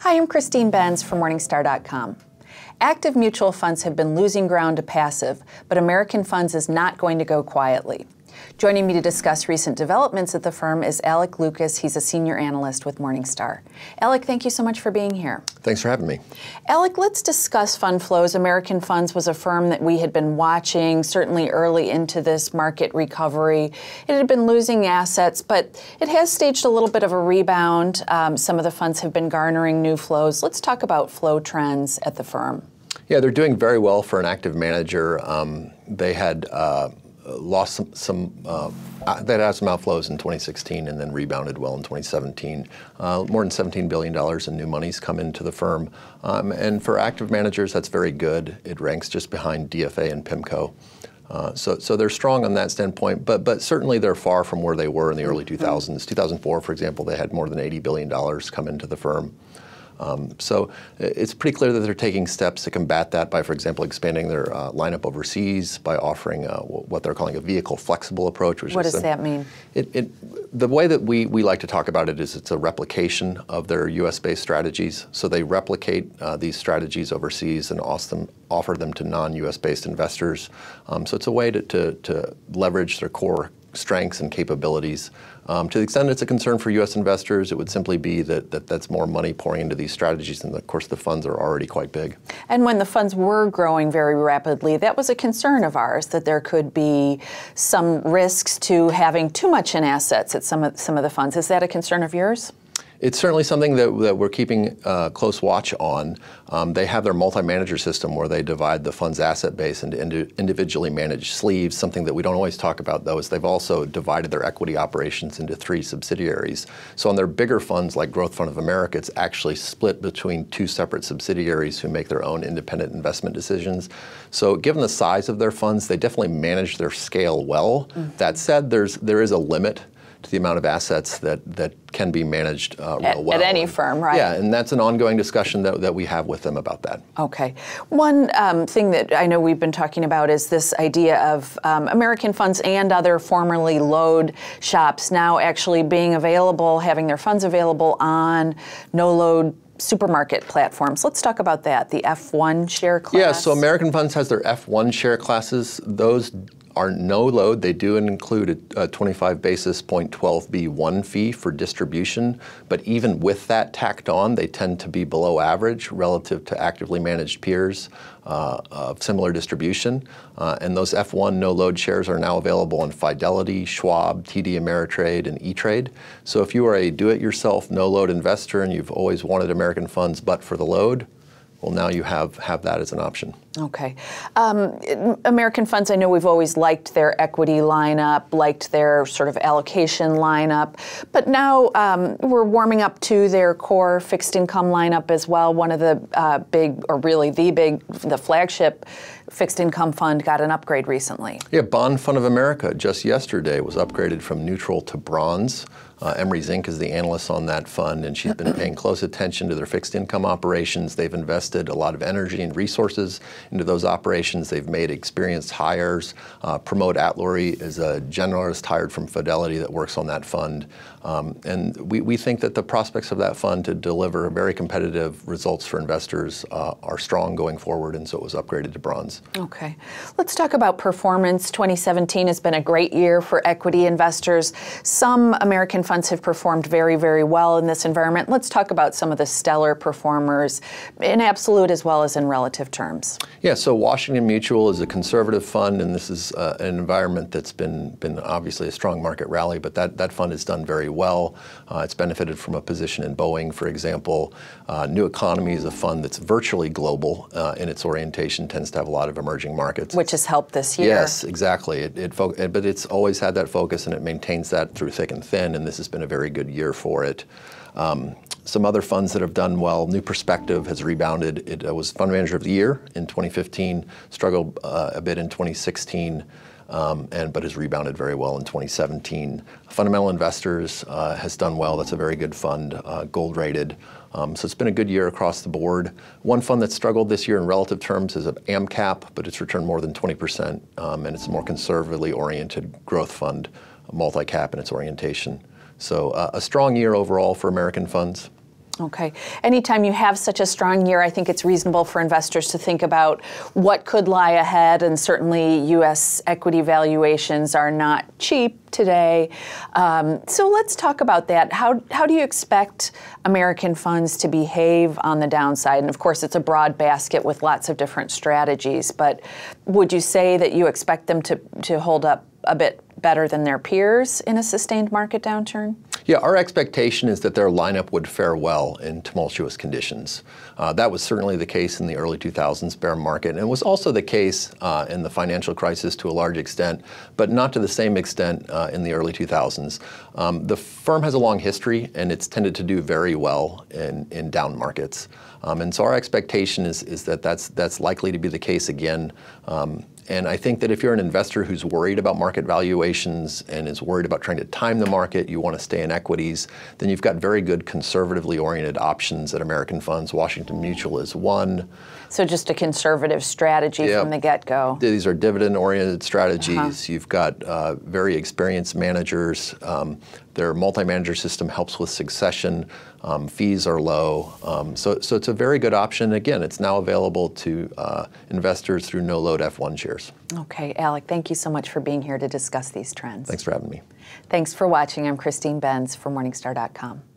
Hi, I'm Christine Benz from Morningstar.com. Active mutual funds have been losing ground to passive, but American Funds is not going to go quietly. Joining me to discuss recent developments at the firm is Alec Lucas. He's a senior analyst with Morningstar. Alec, thank you so much for being here. Thanks for having me. Alec, let's discuss fund flows. American Funds was a firm that we had been watching certainly early into this market recovery. It had been losing assets, but it has staged a little bit of a rebound. Some of the funds have been garnering new flows. Let's talk about flow trends at the firm. Yeah, they're doing very well for an active manager. They had lost they had some outflows in 2016 and then rebounded well in 2017. More than $17 billion in new money's come into the firm. And for active managers, that's very good. It ranks just behind DFA and PIMCO. So they're strong on that standpoint, but certainly they're far from where they were in the early 2000s. 2004, for example, they had more than $80 billion come into the firm. So it's pretty clear that they're taking steps to combat that by, for example, expanding their lineup overseas, by offering what they're calling a vehicle flexible approach. What does that mean? The way that we like to talk about it is it's a replication of their US-based strategies. So they replicate these strategies overseas and offer them to non-US based investors. So it's a way to leverage their core strengths and capabilities. To the extent it's a concern for U.S. investors, it would simply be that's more money pouring into these strategies, and of course the funds are already quite big. And when the funds were growing very rapidly, that was a concern of ours, that there could be some risks to having too much in assets at some of the funds. Is that a concern of yours? It's certainly something that we're keeping close watch on. They have their multi-manager system where they divide the fund's asset base into individually managed sleeves. Something that we don't always talk about, though, is they've also divided their equity operations into 3 subsidiaries. So on their bigger funds, like Growth Fund of America, it's actually split between 2 separate subsidiaries who make their own independent investment decisions. So given the size of their funds, they definitely manage their scale well. That said, there is a limit to the amount of assets that can be managed real well. At any firm, right? Yeah, and that's an ongoing discussion that we have with them about that. Okay. One thing that I know we've been talking about is this idea of American Funds and other formerly load shops now actually being available, having their funds available on no-load supermarket platforms. Let's talk about that, the F1 share class. Yeah, so American Funds has their F1 share classes. Those are no load. They do include a 25 basis point 12B1 fee for distribution, but even with that tacked on, they tend to be below average relative to actively managed peers of similar distribution. And those F1 no load shares are now available on Fidelity, Schwab, TD Ameritrade, and E-Trade. So if you are a do-it-yourself no load investor and you've always wanted American Funds but for the load, well, now you have that as an option. Okay. American Funds, I know we've always liked their equity lineup, liked their sort of allocation lineup, but now we're warming up to their core fixed income lineup as well. One of the the flagship fixed income fund got an upgrade recently. Yeah, Bond Fund of America just yesterday was upgraded from neutral to bronze. Emery Zink is the analyst on that fund, and she's been paying close attention to their fixed income operations. They've invested a lot of energy and resources into those operations. They've made experienced hires. Pramod Atluri is a generalist hired from Fidelity that works on that fund. And we think that the prospects of that fund to deliver very competitive results for investors are strong going forward, and so it was upgraded to bronze. Okay. Let's talk about performance. 2017 has been a great year for equity investors. Some American funds have performed very, very well in this environment. Let's talk about some of the stellar performers in absolute as well as in relative terms. Yeah, so Washington Mutual is a conservative fund, and this is an environment that's been obviously a strong market rally, but that fund has done very well. It's benefited from a position in Boeing, for example. New Economy is a fund that's virtually global in its orientation, tends to have a lot of emerging markets. Which has helped this year. Yes, exactly. But it's always had that focus, and it maintains that through thick and thin, and this has been a very good year for it. Some other funds that have done well, New Perspective has rebounded. It was Fund Manager of the Year in 2015, struggled a bit in 2016, but has rebounded very well in 2017. Fundamental Investors has done well. That's a very good fund, gold rated. So it's been a good year across the board. One fund that struggled this year in relative terms is AMCAP, but it's returned more than 20%, and it's a more conservatively oriented growth fund, multi-cap in its orientation. So a strong year overall for American funds. Okay. Anytime you have such a strong year, I think it's reasonable for investors to think about what could lie ahead, and certainly U.S. equity valuations are not cheap today. So let's talk about that. How do you expect American funds to behave on the downside? And of course, it's a broad basket with lots of different strategies, but would you say that you expect them to hold up a bit better than their peers in a sustained market downturn? Yeah, our expectation is that their lineup would fare well in tumultuous conditions. That was certainly the case in the early 2000s bear market, and it was also the case in the financial crisis to a large extent, but not to the same extent in the early 2000s. The firm has a long history, and it's tended to do very well in down markets. And so our expectation is that that's likely to be the case again. And I think that if you're an investor who's worried about market valuations and is worried about trying to time the market, you want to stay in equities, then you've got very good conservatively oriented options at American funds. Washington Mutual is one. So just a conservative strategy from the get-go. These are dividend-oriented strategies. You've got very experienced managers. Their multi-manager system helps with succession. Fees are low. So it's a very good option. Again, it's now available to investors through no-load F1 shares. Okay, Alec, thank you so much for being here to discuss these trends. Thanks for having me. Thanks for watching. I'm Christine Benz for Morningstar.com.